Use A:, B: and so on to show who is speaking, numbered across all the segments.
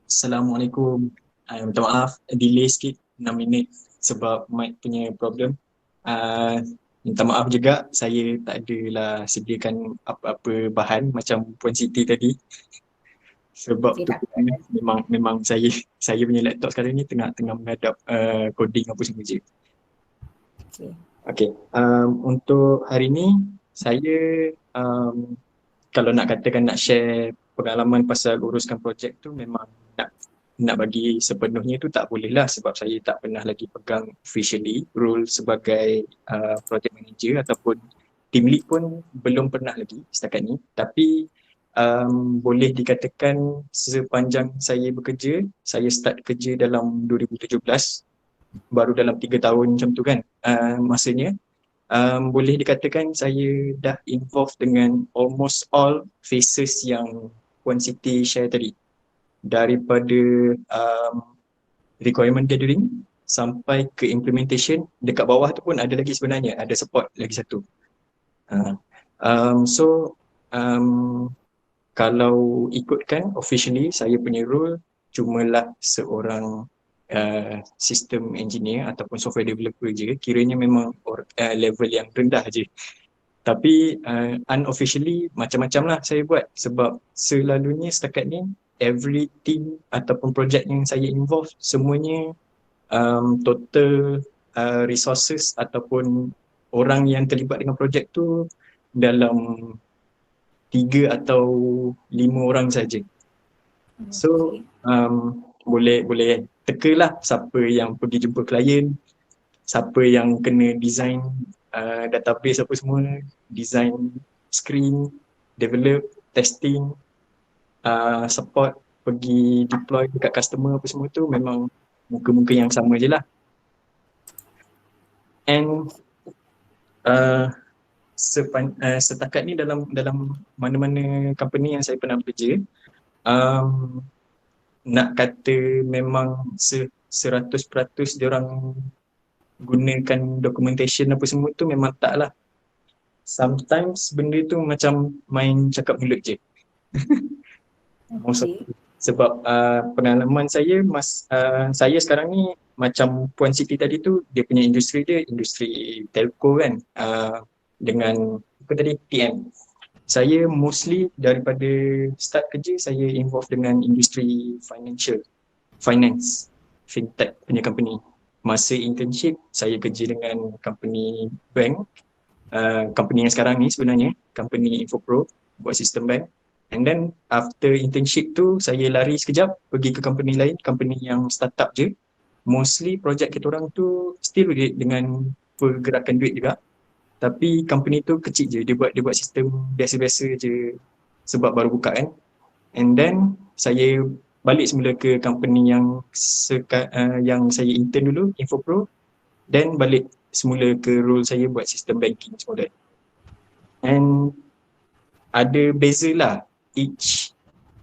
A: Assalamualaikum. Minta maaf, delay sikit 6 minit sebab mic punya problem. Uh, Minta maaf juga, saya tak adalah sediakan apa-apa bahan macam Puan Siti tadi. Sebab
B: Okey,
A: tu
B: tak
A: pun
B: apa.
A: memang saya punya laptop sekarang ni tengah menghadap coding apa semua je.
B: Okey.
A: Okay, untuk hari ni saya kalau nak katakan nak share pengalaman pasal uruskan projek tu memang nak bagi sepenuhnya tu tak boleh lah sebab saya tak pernah lagi pegang officially role sebagai project manager ataupun team lead pun belum pernah lagi setakat ni, tapi boleh dikatakan sepanjang saya bekerja, saya start kerja dalam 2017, baru dalam 3 tahun macam tu kan masanya. Boleh dikatakan saya dah involved dengan almost all phases yang Puan Siti share tadi, daripada requirement gathering sampai ke implementation. Dekat bawah tu pun ada lagi sebenarnya, ada support lagi satu. So kalau ikutkan officially saya punya role cumalah seorang system engineer ataupun software developer je, kiranya memang level yang rendah je. Tapi unofficially macam-macam lah saya buat sebab selalunya setakat ni every team ataupun project yang saya involve semuanya total resources ataupun orang yang terlibat dengan projek tu dalam 3 atau 5 orang saja. So
B: Okey.
A: boleh tekalah siapa yang pergi jumpa klien, siapa yang kena design database apa semua, design screen, develop, testing, support, pergi deploy dekat customer apa semua tu memang muka-muka yang sama je lah. And setakat ni dalam mana-mana company yang saya pernah bekerja, nak kata memang 100% diorang gunakan documentation apa semua tu memang tak lah. Sometimes benda tu macam main cakap mulut je.
B: Okey.
A: Sebab pengalaman saya sekarang ni macam Puan Siti tadi tu, dia punya industri dia industri telco kan, dengan apa tadi, TM. Saya mostly daripada start kerja saya involve dengan industri finance, fintech punya company. Masa internship saya kerja dengan company bank, company yang sekarang ni sebenarnya company Infopro, buat sistem bank. And then after internship tu saya lari sekejap pergi ke company lain, company yang startup je. Mostly projek kita orang tu still dengan pergerakan duit juga, tapi company tu kecil je, dia buat sistem biasa-biasa je sebab baru buka kan. And then saya balik semula ke company yang saya intern dulu, Infopro, then balik semula ke role saya buat sistem banking semua that. And ada beza lah, each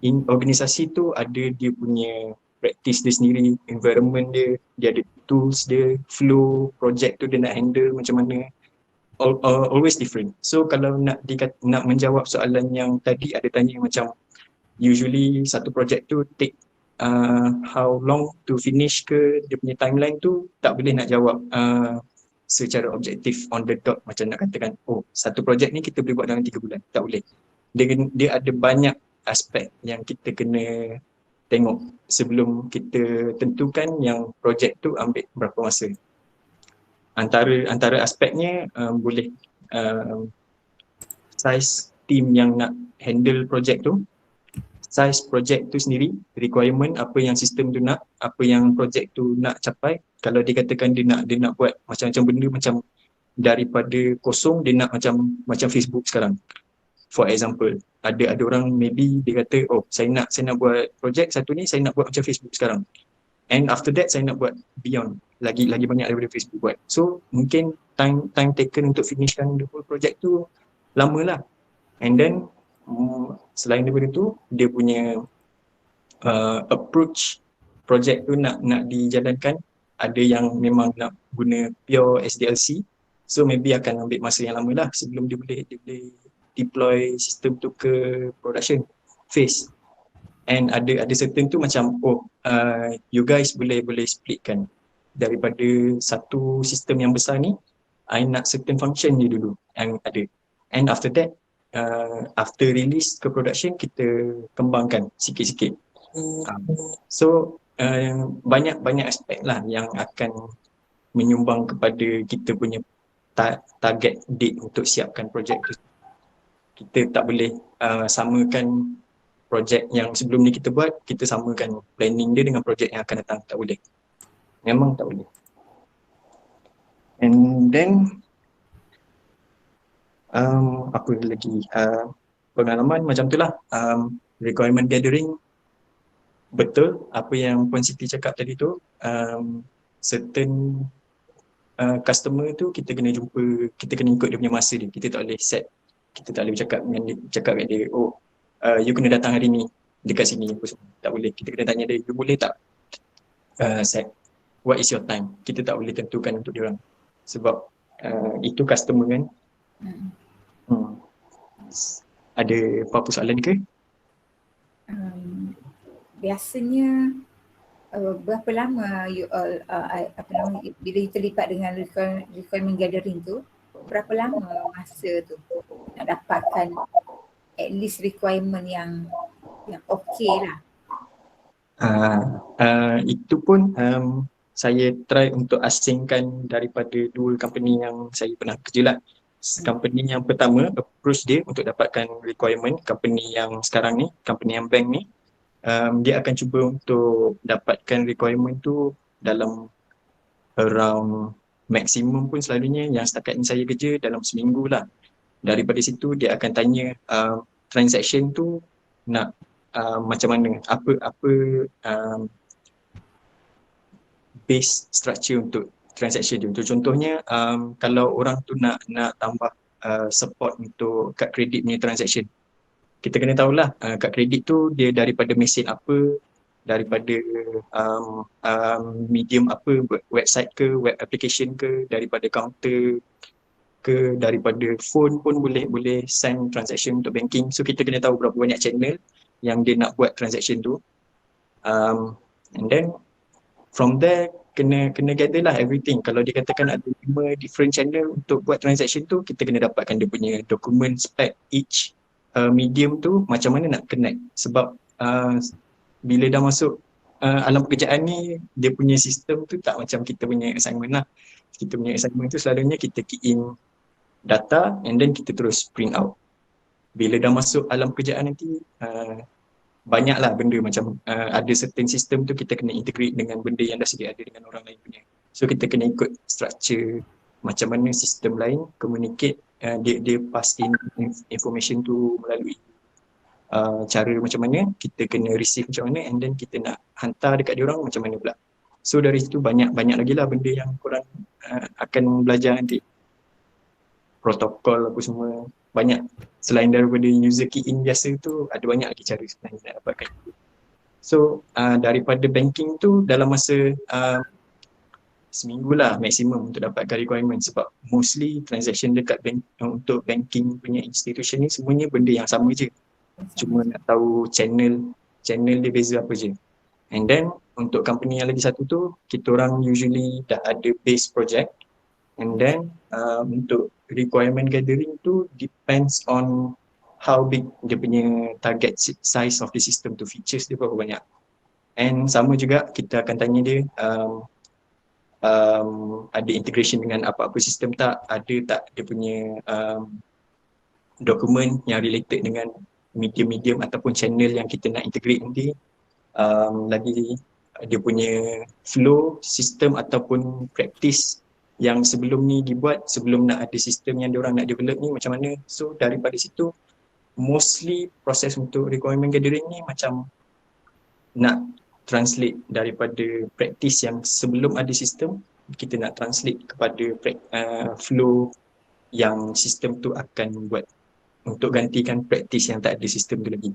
A: organisasi tu ada dia punya practice dia sendiri, environment dia ada tools dia, flow project tu dia nak handle macam mana, always different. So kalau nak menjawab soalan yang tadi ada tanya macam usually satu project tu take how long to finish ke, dia punya timeline tu tak boleh nak jawab secara objektif on the dot macam nak katakan oh satu project ni kita boleh buat dalam 3 bulan, tak boleh. Dia ada banyak aspek yang kita kena tengok sebelum kita tentukan yang project tu ambil berapa masa. Antara aspeknya boleh size team yang nak handle project tu, size project tu sendiri, requirement apa yang sistem tu nak, apa yang project tu nak capai. Kalau dikatakan dia nak buat macam-macam benda, macam daripada kosong dia nak macam Facebook sekarang. For example, ada orang maybe dia kata oh saya nak buat project satu ni, saya nak buat macam Facebook sekarang. And after that saya nak buat beyond, lagi banyak daripada Facebook buat. So mungkin time taken untuk finishkan the whole project tu lama lah. And then selain daripada tu, dia punya approach project tu nak dijalankan, ada yang memang nak guna pure SDLC, so maybe akan ambil masa yang lama lah sebelum dia boleh deploy sistem tu ke production phase. And ada certain tu macam you guys boleh splitkan daripada satu sistem yang besar ni, I nak certain function je dulu yang ada. And after that, after release ke production, kita kembangkan sikit-sikit. So banyak aspek lah yang akan menyumbang kepada kita punya target date untuk siapkan projek tu. Kita tak boleh samakan projek yang sebelum ni kita buat, kita samakan planning dia dengan projek yang akan datang. Tak boleh. Memang tak boleh. And then apa lagi, pengalaman macam tu lah. Requirement gathering, betul apa yang Puan Siti cakap tadi tu. Certain customer tu kita kena jumpa, kita kena ikut dia punya masa dia. Kita tak boleh set, kita tak boleh cakap kat dia, you kena datang hari ni dekat sini. Tak boleh. Kita kena tanya dia, you boleh tak set, what is your time? Kita tak boleh tentukan untuk dia orang sebab itu customer kan. Ada apa-apa soalan ke?
B: Biasanya berapa lama you all bila you terlibat dengan requirement gathering tu, berapa lama masa tu nak dapatkan at least requirement yang okey lah?
A: Itu pun saya try untuk asingkan daripada dua company yang saya pernah kerja lah. Company yang pertama approach dia untuk dapatkan requirement, company yang sekarang ni, company yang bank ni, dia akan cuba untuk dapatkan requirement tu dalam around maksimum pun selalunya yang setakat ni saya kerja dalam seminggu lah. Daripada situ dia akan tanya transaction tu nak macam mana, apa base structure untuk transaction dia. Untuk contohnya kalau orang tu nak tambah support untuk kad kredit punya transaction, kita kena tahulah kad kredit tu dia daripada mesin apa, daripada medium apa, website ke, web application ke, daripada counter ke, daripada phone pun boleh send transaction untuk banking. So kita kena tahu berapa banyak channel yang dia nak buat transaction tu. And then from there kena gather lah everything. Kalau dia katakan ada 5 different channel untuk buat transaction tu, kita kena dapatkan dia punya document spec each medium tu macam mana nak connect. Sebab bila dah masuk alam pekerjaan ni, dia punya sistem tu tak macam kita punya assignment lah. Kita punya assignment tu selalunya kita key in data and then kita terus print out. Bila dah masuk alam pekerjaan nanti, banyaklah benda macam ada certain sistem tu kita kena integrate dengan benda yang dah sedia ada dengan orang lain punya. So kita kena ikut structure macam mana sistem lain communicate, dia pass in information tu melalui cara macam mana, kita kena receive macam mana, and then kita nak hantar dekat diorang macam mana pula. So dari situ banyak lagi lah benda yang korang akan belajar nanti. Protokol apa semua, banyak. Selain daripada user key in biasa tu, ada banyak lagi cara sebenarnya nak dapatkan. So daripada banking tu dalam masa seminggu lah maksimum untuk dapatkan requirement, sebab mostly transaction dekat bank, untuk banking punya institution ni semuanya benda yang sama je. Cuma nak tahu channel dia beza apa je. And then untuk company yang lagi satu tu, kita orang usually dah ada base project. And then untuk requirement gathering tu depends on how big dia punya target size of the system tu, features dia berapa banyak. And sama juga kita akan tanya dia ada integration dengan apa-apa sistem tak, ada tak dia punya dokumen yang related dengan medium ataupun channel yang kita nak integrate nanti. Lagi dia punya flow, sistem ataupun practice yang sebelum ni dibuat, sebelum nak ada sistem yang diorang nak develop ni macam mana. So daripada situ mostly proses untuk requirement gathering ni macam nak translate daripada practice yang sebelum ada sistem, kita nak translate kepada flow yang sistem tu akan buat untuk gantikan practice yang tak ada sistem tu lagi.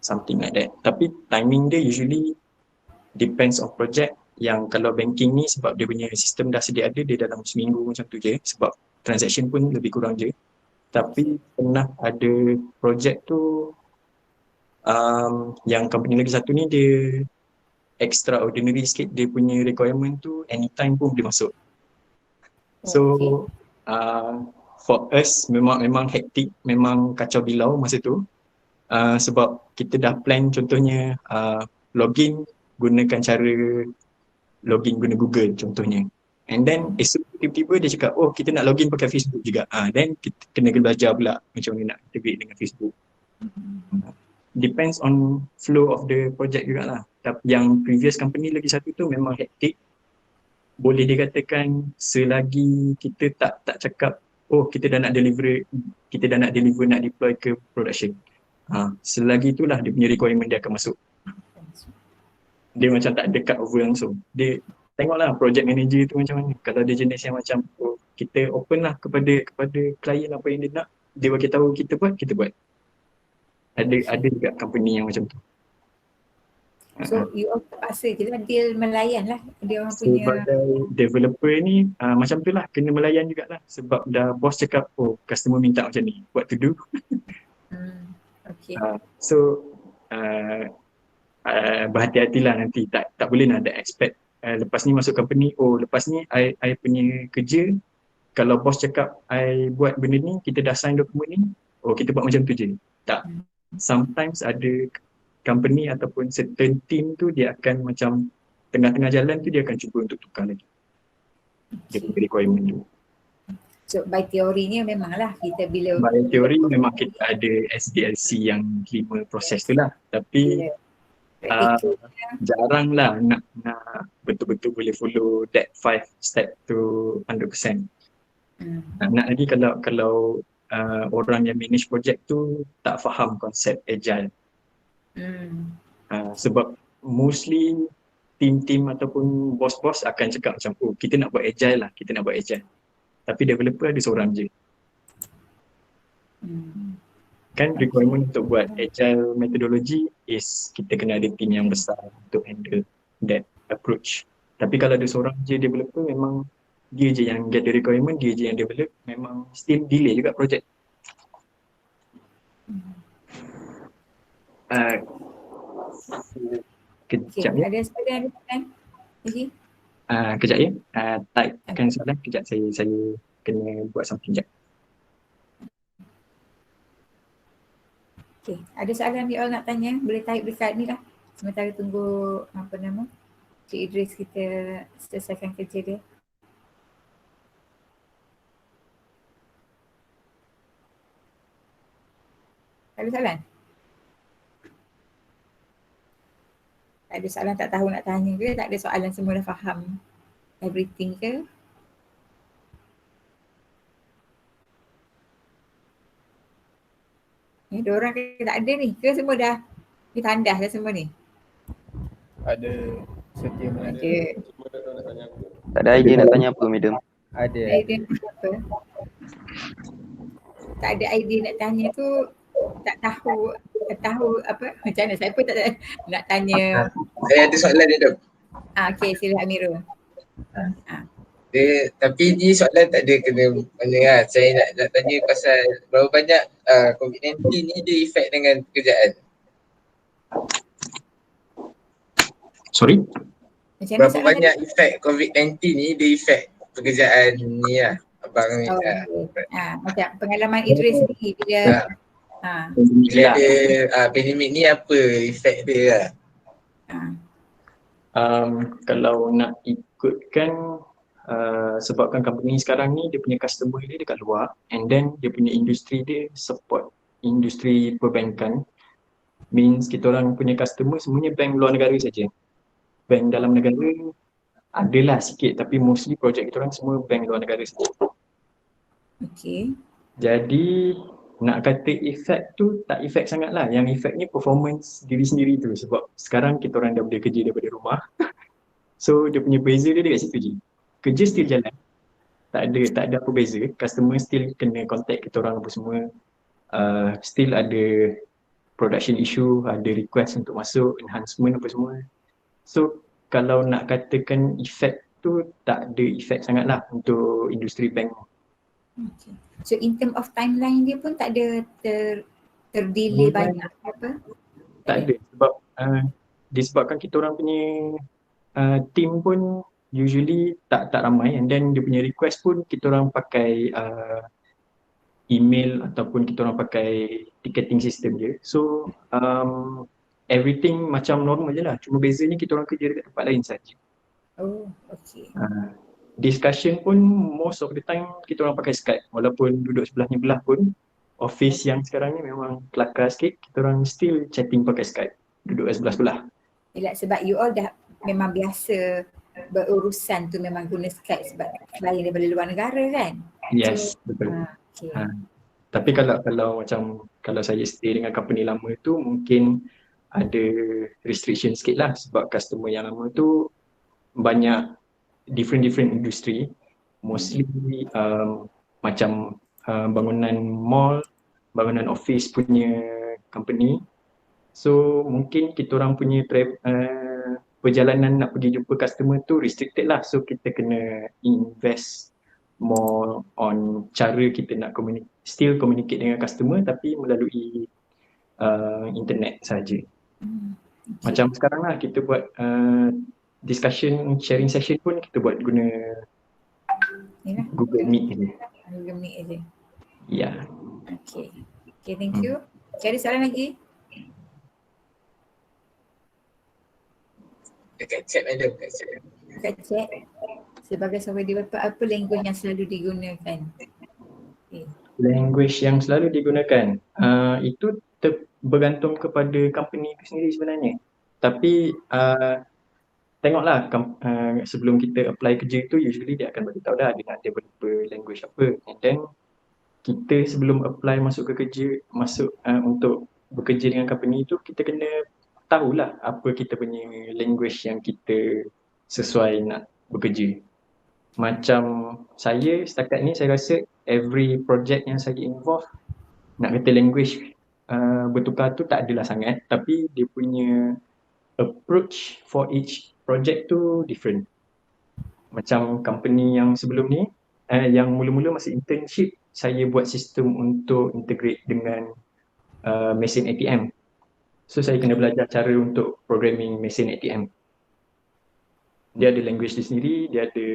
A: Something like that. Tapi timing dia usually depends on project. Yang kalau banking ni sebab dia punya sistem dah sedia ada, dia dalam seminggu macam tu je, sebab transaction pun lebih kurang je. Tapi pernah ada project tu Yang company lagi satu ni dia extraordinary sikit, dia punya requirement tu anytime pun boleh masuk. So
B: Okay.
A: for us memang hektik, memang kacau bilau masa tu. Sebab kita dah plan contohnya login gunakan cara login guna Google contohnya. And then esok tiba-tiba dia cakap, oh kita nak login pakai Facebook juga. Then kita kena belajar pula macam mana nak integrate dengan Facebook. Depends on flow of the project jugalah. Tapi yang previous company lagi satu tu memang hektik. Boleh dikatakan selagi kita tak cakap, oh kita dah nak deliver nak deploy ke production. Selagi itulah dia punya requirement dia akan masuk. Dia macam tak ada cut over langsung. Dia tengoklah project manager tu macam mana. Kalau dia jenis yang macam, oh, kita open lah kepada klien apa yang dia nak, dia bagi tahu kita buat. Ada juga company yang macam tu.
B: So you all terpaksa je lah deal melayan lah dia orang punya.
A: Sebagai developer ni macam tu lah, kena melayan jugalah. Sebab dah bos cakap, oh customer minta macam ni, what to do.
B: Okay.
A: So berhati-hatilah nanti, tak boleh nak ada expect lepas ni masuk company, oh lepas ni I punya kerja, kalau bos cakap I buat benda ni, kita dah sign dokumen ni, oh kita buat macam tu je. Tak. Sometimes ada company ataupun certain team tu dia akan macam tengah-tengah jalan tu dia akan cuba untuk tukar lagi. Dia punya requirement tu.
B: So by teorinya memanglah kita bila
A: By teori memang kita ada SDLC yang 5 proses tu lah. Tapi jarang lah nak betul-betul boleh follow that 5 step to 100%. Nak lagi kalau orang yang manage project tu tak faham konsep agile. Sebab mostly team-team ataupun bos-bos akan cakap macam, oh kita nak buat agile lah, kita nak buat agile. Tapi developer ada seorang je. Kan requirement untuk buat agile methodology is kita kena ada team yang besar untuk handle that approach. Tapi kalau ada seorang je developer, memang dia je yang get the requirement, dia je yang develop, memang still delay juga project. Kejap ya.
B: Ada soalan kan?
A: Kejap ya. Typekan soalan. Kejap saya kena buat something kejap.
B: Okay, ada soalan you all nak tanya? Boleh type dekat ni lah. Sementara tunggu Cik Idris kita selesaikan kerja dia. Ada soalan? Tak ada soalan, tak tahu nak tanya ke? Tak ada soalan, semua dah faham everything ke? Diorang ke tak ada ni? Ke semua dah ditandas dah semua ni?
C: Ada setia mana?
B: Ada.
D: Tak ada idea nak tanya apa, madam?
C: Ada.
B: Idea apa? Tak ada idea nak tanya tu, tak tahu apa macam mana, saya pun tak nak tanya.
E: Saya ada soalan dia tu.
B: Okay, sila Amirul.
E: Tapi ni soalan tak ada kena mana lah. Saya nak tanya pasal berapa banyak COVID-19 ni dia efek dengan pekerjaan.
A: Sorry?
E: Berapa banyak efek COVID-19 ni dia efek pekerjaan ni lah. Abang ni.
B: Macam pengalaman Idris ni bila
E: bila ada pandemik ni apa efek dia lah?
A: Kalau nak ikutkan sebabkan company sekarang ni dia punya customer dia dekat luar, and then dia punya industri dia support industri perbankan, means kita orang punya customer semuanya bank luar negara saja. Bank dalam negara adalah sikit, tapi mostly projek kita orang semua bank luar negara saja.
B: Okay.
A: Jadi nak kata efek tu tak efek sangat lah. Yang efek ni performance diri sendiri tu, sebab sekarang kita orang dah boleh kerja daripada rumah. So dia punya beza dia dekat situ je. Kerja still jalan, tak ada apa beza. Customer still kena contact kita orang apa semua. Still ada production issue, ada request untuk masuk, enhancement apa semua. So kalau nak katakan efek tu tak ada efek sangat lah untuk industri bank.
B: Okay. So in term of timeline dia pun tak ada terdelay banyak apa?
A: Tak ada sebab disebabkan kita orang punya team pun usually tak ramai, and then dia punya request pun kita orang pakai email ataupun kita orang pakai ticketing system je. So everything macam normal je lah, cuma bezanya kita orang kerja dekat tempat lain saja.
B: Oh, okay.
A: Discussion pun most of the time kita orang pakai Skype, walaupun duduk sebelah ni belah pun office yang sekarang ni memang kelakar sikit, kita orang still chatting pakai Skype duduk sebelah-sebelah.
B: Yelah, sebab you all dah memang biasa berurusan tu memang guna Skype sebab klien daripada luar negara kan?
A: Yes, betul.
B: Okay.
A: Tapi kalau macam kalau saya stay dengan company lama tu mungkin ada restriction sikit lah, sebab customer yang lama tu banyak different industry, mostly macam bangunan mall, bangunan office punya company. So mungkin kita orang punya perjalanan nak pergi jumpa customer tu restricted lah, so kita kena invest more on cara kita nak still communicate dengan customer tapi melalui internet saja. Macam sekarang lah kita buat discussion sharing session pun kita buat guna Google Meet je.
B: Google Meet je.
A: Ya.
B: Okay, thank you. Ada soalan lagi?
E: Dekat chat madam, dekat chat.
B: Dekat chat. Sebagai software developer, apa language yang selalu digunakan?
A: Language yang selalu digunakan, itu bergantung kepada company itu sendiri sebenarnya. Tapi tengoklah sebelum kita apply kerja tu usually dia akan beritahu dah dia nak developer language apa, and then kita sebelum apply masuk ke kerja, untuk bekerja dengan company tu, kita kena tahulah apa kita punya language yang kita sesuai nak bekerja. Macam saya setakat ni saya rasa every project yang saya involve, nak kata language bertukar tu tak adalah sangat, tapi dia punya approach for each project tu different. Macam company yang sebelum ni, yang mula-mula masa internship, saya buat sistem untuk integrate dengan mesin ATM. So saya kena belajar cara untuk programming mesin ATM. Dia ada language dia sendiri, dia ada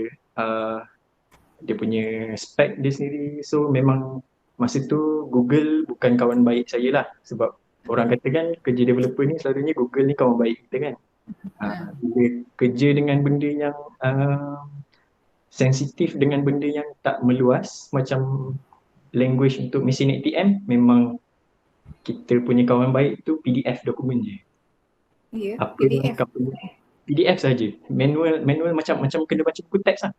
A: dia punya spec dia sendiri. So memang masa tu Google bukan kawan baik saya lah, sebab orang kata kan kerja developer ni selalunya Google ni kawan baik kita kan. Bila kerja dengan benda yang sensitif, dengan benda yang tak meluas macam language untuk mesin ATM, memang kita punya kawan baik tu PDF dokumen je.
B: Ya,
A: Apa
B: PDF.
A: PDF saja. Manual macam kena baca buku teks lah.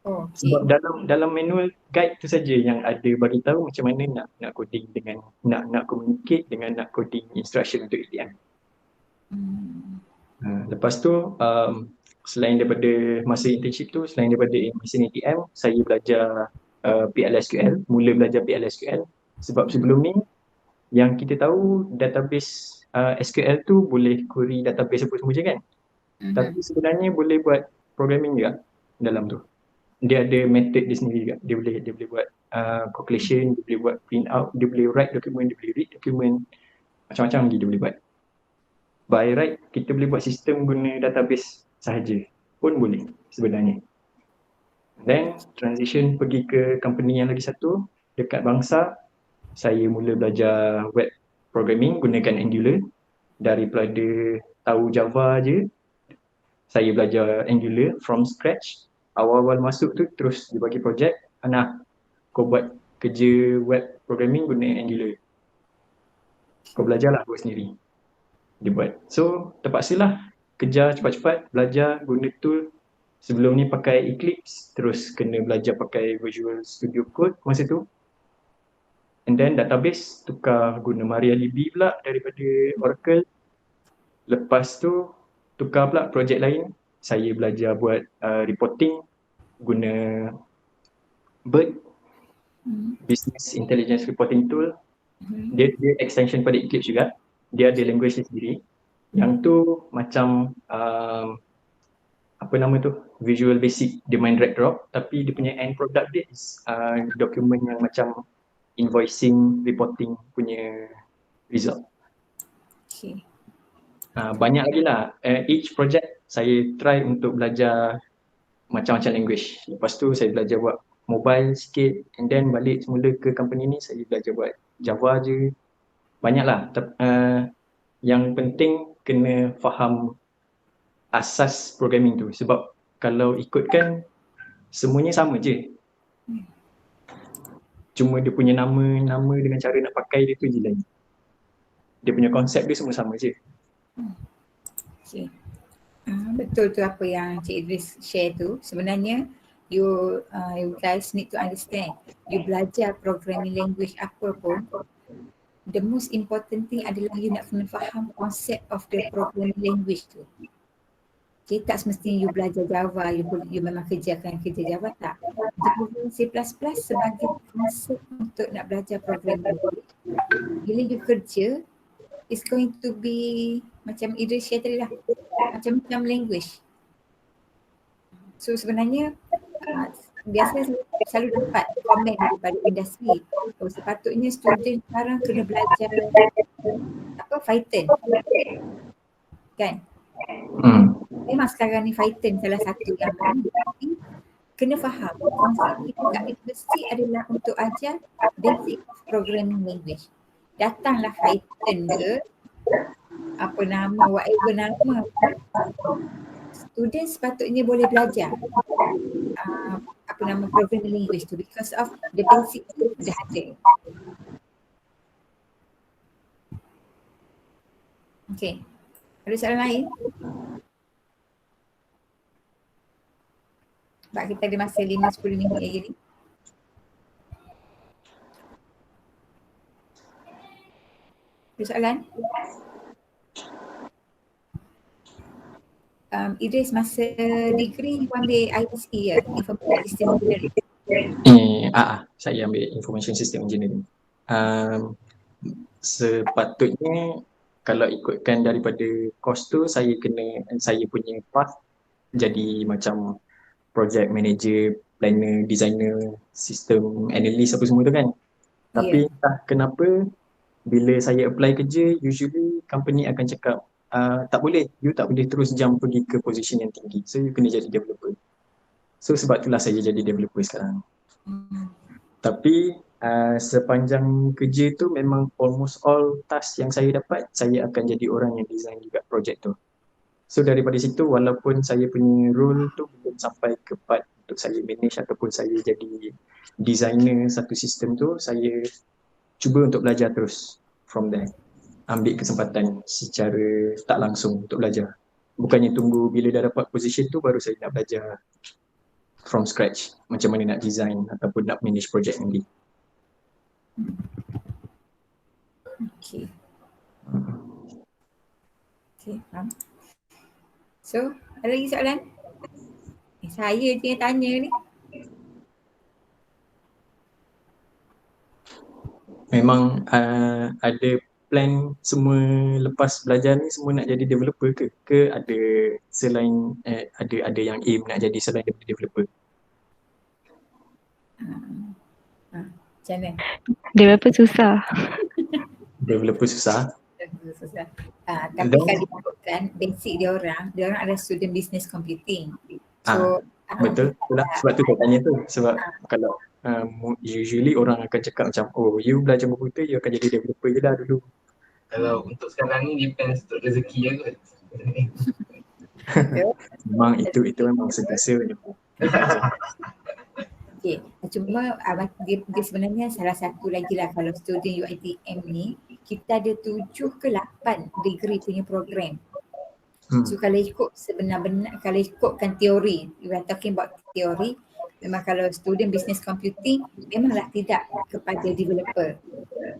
B: Oh, okay.
A: Sebab dalam manual guide tu saja yang ada bagi tahu macam mana nak coding dengan nak communicate dengan nak coding instruction untuk ATM. Lepas tu selain daripada masa internship tu, selain daripada mesin ATM, saya belajar PLSQL, mula belajar PLSQL sebab sebelum ni yang kita tahu database SQL tu boleh query database apa semua je kan. Tapi sebenarnya boleh buat programming juga dalam tu. Dia ada method dia sendiri juga. Dia boleh buat calculation, dia boleh buat print out, dia boleh write dokumen, dia boleh read dokumen, macam-macam lagi dia boleh buat. By right, kita boleh buat sistem guna database sahaja pun boleh sebenarnya. Then transition pergi ke company yang lagi satu dekat Bangsa, saya mula belajar web programming gunakan Angular. Daripada tahu Java je, saya belajar Angular from scratch. Awal-awal masuk tu terus dia bagi projek, Ana, kau buat kerja web programming guna Angular. Kau belajarlah buat sendiri. Dia buat. So terpaksalah kejar cepat-cepat, belajar guna tool. Sebelum ni pakai Eclipse, terus kena belajar pakai Visual Studio Code masa tu. And then database tukar guna MariaDB pula daripada Oracle. Lepas tu tukar pula projek lain. Saya belajar buat reporting guna BERT, Business Intelligence Reporting Tool. Dia extension pada Eclipse juga. Dia ada language dia sendiri. Yang tu macam apa nama tu? Visual Basic, dia main drag drop, tapi dia punya end product dia is dokumen yang macam invoicing, reporting punya result.
B: Okay.
A: Banyak lagi lah. Each project saya try untuk belajar macam-macam language. Lepas tu saya belajar buat mobile sikit and then balik semula ke company ni saya belajar buat Java je. Banyak lah. Yang penting kena faham asas programming tu sebab kalau ikutkan semuanya sama je. Cuma dia punya nama dengan cara nak pakai dia tu je lain. Dia punya konsep dia semua sama je.
B: Okay. Betul tu apa yang Cik Idris share tu. Sebenarnya you guys need to understand, you belajar programming language apa pun, the most important thing adalah you nak kena faham konsep of the programming language tu. Okay, tak semestinya you belajar Java, you memang kerja Java, tak. Java C++ sebagai konsep untuk nak belajar programming language. Bila you kerja, it's going to be macam Idris share tadi lah, macam-macam language. So sebenarnya biasa saya selalu dapat komen daripada industri, sepatutnya student sekarang kena belajar Python kan. Memang sekarang ni Python salah satu yang baru, tapi kena faham konsep kita kat universiti adalah untuk ajar basic programming language. Datanglah Python ke whatever nama, student sepatutnya boleh belajar programming language tu because of the basic tu dah ada. Okay, ada soalan lain? Sebab kita ada masa 5-10 minit lagi ni. Ada soalan? Idris masa degree you ambil ISE ya? Information System Engineering?
A: Saya ambil Information System Engineering. Sepatutnya kalau ikutkan daripada course tu saya punya path jadi macam project manager, planner, designer, system analyst apa semua tu kan. Tapi entah kenapa bila saya apply kerja, usually company akan cakap tak boleh, you tak boleh terus jump pergi ke position yang tinggi. So you kena jadi developer. So sebab itulah saya jadi developer sekarang. Tapi sepanjang kerja tu memang almost all task yang saya dapat, saya akan jadi orang yang design juga project tu. So daripada situ walaupun saya punya role tu belum sampai ke part untuk saya manage ataupun saya jadi designer satu sistem tu, saya cuba untuk belajar terus from there. Ambil kesempatan secara tak langsung untuk belajar. Bukannya tunggu bila dah dapat position tu baru saya nak belajar from scratch macam mana nak design ataupun nak manage project nanti.
B: Okay. Okay, faham. So, ada lagi soalan? Saya je yang tanya ni.
A: Memang ada plan semua lepas belajar ni semua nak jadi developer ke? Ke ada selain ada yang aim nak jadi selain daripada developer?
B: Macam mana?
F: Developer susah.
A: Developer susah.
B: Tapi kalau ikutkan basic dia orang ada student business computing. So
A: betul lah, sebab tu saya tanya tu. Sebab kalau usually orang akan cakap macam, oh you belajar komputer, you akan jadi developer je lah dulu.
E: Kalau untuk sekarang ni depends untuk rezeki lah kot.
A: Memang itu memang sentiasa.
B: Okay, cuma dia sebenarnya salah satu lagi lah kalau student UiTM ni, kita ada 7 ke 8 degree punya program. So kalau ikut sebenar-benar, kalau ikutkan teori, we are talking about teori, memang kalau student business computing memanglah tidak kepada developer,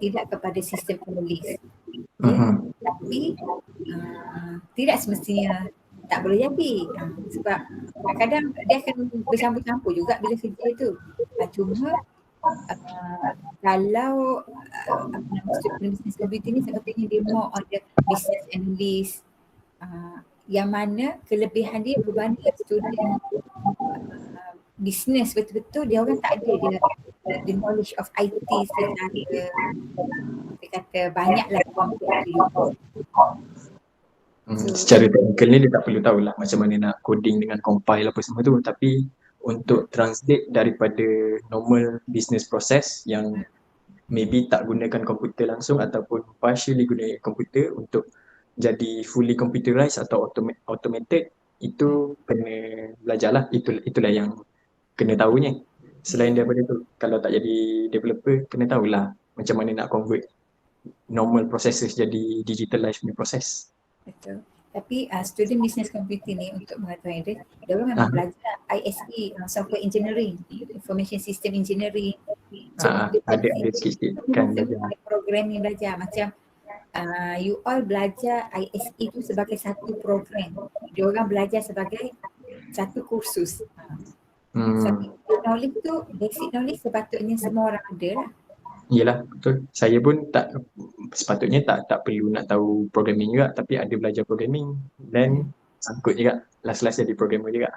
B: tidak kepada sistem analyst. Tapi tidak semestinya tak boleh jadi, sebab kadang-kadang dia akan bercampur-campur juga bila kerja tu. Cuma kalau student business computing ni sepatutnya dia more on the business analyst, yang mana kelebihan dia berbanding student business betul-betul dia orang tak ada, dia the knowledge of IT secara kita kata banyaklah compared to you.
A: Secara teknikal ni dia tak perlu tahulah macam mana nak coding dengan compile apa semua tu, tapi untuk translate daripada normal business process yang maybe tak gunakan komputer langsung ataupun partially gunakan komputer untuk jadi fully computerized atau automated, itu kena belajar lah. Itulah yang kena tahunya. Selain daripada tu, kalau tak jadi developer, kena tahulah macam mana nak convert normal processes jadi digitalized punya proses.
B: Betul. Tapi student business computing ni untuk mengetahui dia orang memang belajar ISE, software engineering, information system engineering. So,
A: ada sikit-sikit kan belajar.
B: Programming belajar macam you all belajar ISE tu sebagai satu program. Dia orang belajar sebagai satu kursus. Satu knowledge tu, basic knowledge sepatutnya semua orang ada lah.
A: Yelah, betul. Saya pun sepatutnya tak perlu nak tahu programming juga, tapi ada belajar programming dan sangkut juga last jadi programmer juga.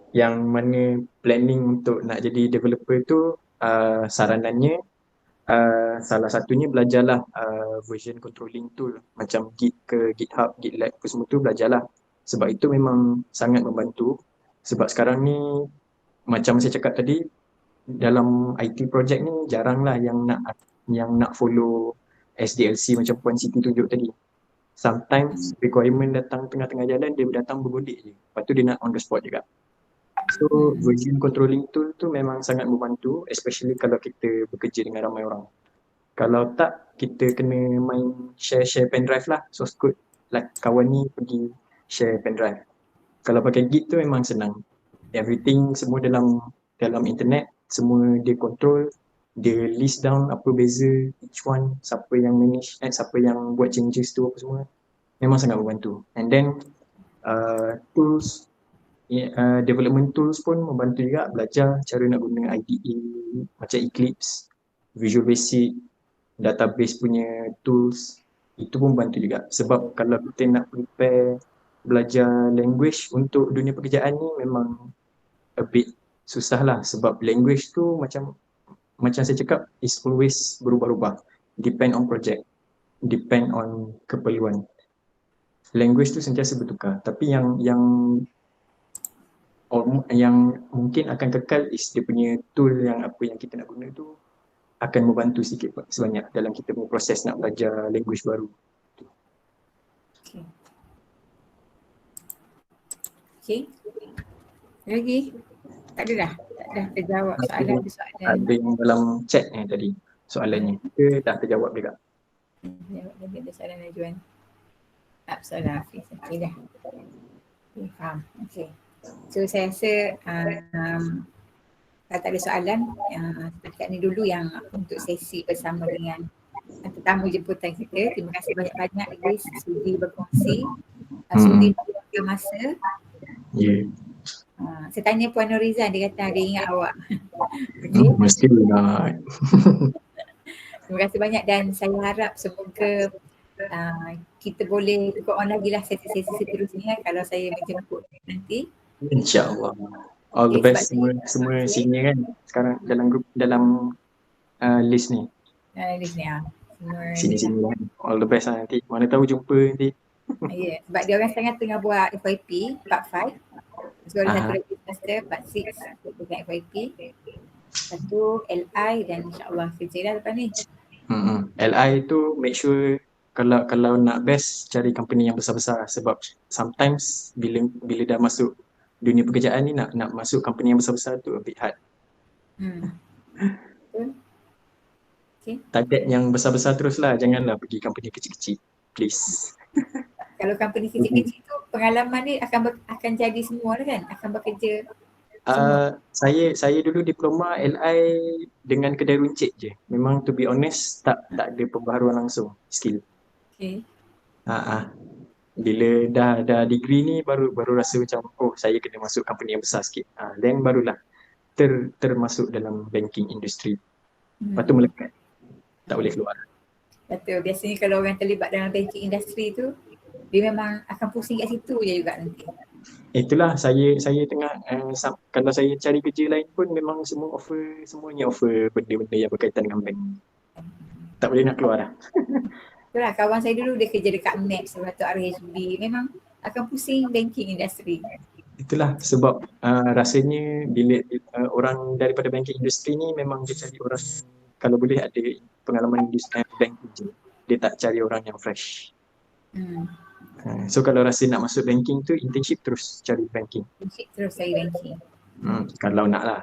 A: Yang mana planning untuk nak jadi developer tu, saranannya salah satunya belajarlah version controlling tool macam Git ke GitHub, GitLab ke semua tu belajarlah. Sebab itu memang sangat membantu. Sebab sekarang ni macam saya cakap tadi, dalam IT project ni jaranglah yang nak follow SDLC macam Puan Siti tunjuk tadi. Sometimes requirement datang tengah-tengah jalan, dia datang bergolek je. Lepas tu dia nak on the spot juga. So version controlling tool tu memang sangat membantu, especially kalau kita bekerja dengan ramai orang. Kalau tak, kita kena main share pendrive lah, source code. Like kawan ni pergi share pendrive. Kalau pakai Git tu memang senang. Everything semua dalam internet, semua dia control, dia list down apa beza each one, siapa yang manage, siapa yang buat changes tu apa semua. Memang sangat membantu. And then tools, development tools pun membantu juga, belajar cara nak guna IDE macam Eclipse, Visual Basic, database punya tools, itu pun membantu juga. Sebab kalau kita nak prepare belajar language untuk dunia pekerjaan ni memang a bit susah lah, sebab language tu macam saya cakap is always berubah-ubah, depend on project, depend on keperluan. Language tu sentiasa bertukar, tapi yang mungkin akan kekal is dia punya tool yang apa yang kita nak guna tu akan membantu sikit sebanyak dalam kita punya proses nak belajar language baru.
B: Okay. Lagi? Tak ada dah? Tak dah terjawab soalan.
A: Ada yang dalam chat ni tadi soalannya. Kita dah terjawab juga.
B: Jawab lagi ada soalan Najwan. Soalan Hafiz. Okay dah. Okay, faham. Okay. So saya rasa kalau tak ada soalan, setakat ni dulu yang untuk sesi bersama dengan tetamu jemputan kita. Terima kasih banyak-banyak guys sudi berkongsi, sudi berbagi masa.
A: Ya.
B: Saya tanya Puan Norizan, dia kata dia ingat awak.
A: Mesti ingat.
B: Terima kasih banyak dan saya harap semoga kita boleh ikut on lagi lah sesi-sesi seterusnya kalau saya menjemput nanti.
A: InsyaAllah. All the best semua senior kan sekarang dalam grup, dalam list ni.
B: List ni
A: Sini-sini kan. All the best lah nanti. Mana tahu jumpa nanti.
B: Ya, sebab dia orang sekarang tengah buat FYP part 5. So ada satu lagi semester part 6 dengan FYP. Satu LI dan insyaAllah kerja dah lepas ni.
A: LI tu make sure kalau nak best cari company yang besar-besar, sebab sometimes bila dah masuk dunia pekerjaan ni nak masuk company yang besar-besar tu a bit hard.
B: Okay.
A: Target yang besar-besar teruslah, janganlah pergi company kecil-kecil, please.
B: Kalau company kecil-kecil tu pengalaman ni akan jadi semua kan? Akan bekerja.
A: Saya dulu diploma LI dengan kedai runcit je. Memang to be honest tak ada pembaharuan langsung skill.
B: Okay.
A: Bila dah degree ni baru rasa macam saya kena masuk company yang besar sikit. Then barulah termasuk dalam banking industry. Lepas tu melekat. Tak boleh keluar.
B: Betul. Biasanya kalau orang terlibat dalam banking industry tu dia memang akan pusing kat situ je juga nanti.
A: itulah saya tengah kalau saya cari kerja lain pun memang semuanya offer benda-benda yang berkaitan dengan bank. Tak boleh nak keluar dah.
B: Itulah kawan saya dulu dia kerja dekat Max sebab tu RHB. Memang akan pusing banking industry.
A: Itulah sebab rasanya bila orang daripada banking industri ni memang dia cari orang kalau boleh ada pengalaman industri banking je. Dia tak cari orang yang fresh. So kalau rasa nak masuk banking tu internship terus cari banking.
B: Internship terus cari banking.
A: Kalau nak lah.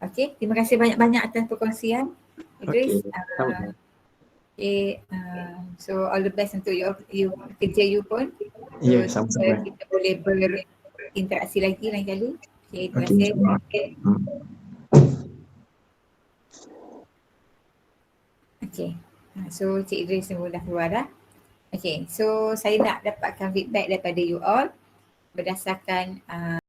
B: Okay, terima kasih banyak-banyak atas perkongsian. Idris.
A: Sama.
B: Okay, so all the best untuk you kerja you pun.
A: Ya,
B: So,
A: sama-sama.
B: kita boleh berinteraksi lagi lain kali. Okay, terima
A: Okey.
B: kasih.
A: Hmm.
B: Okay, so Cik Idris semua dah keluar dah. Okay, so saya nak dapatkan feedback daripada you all berdasarkan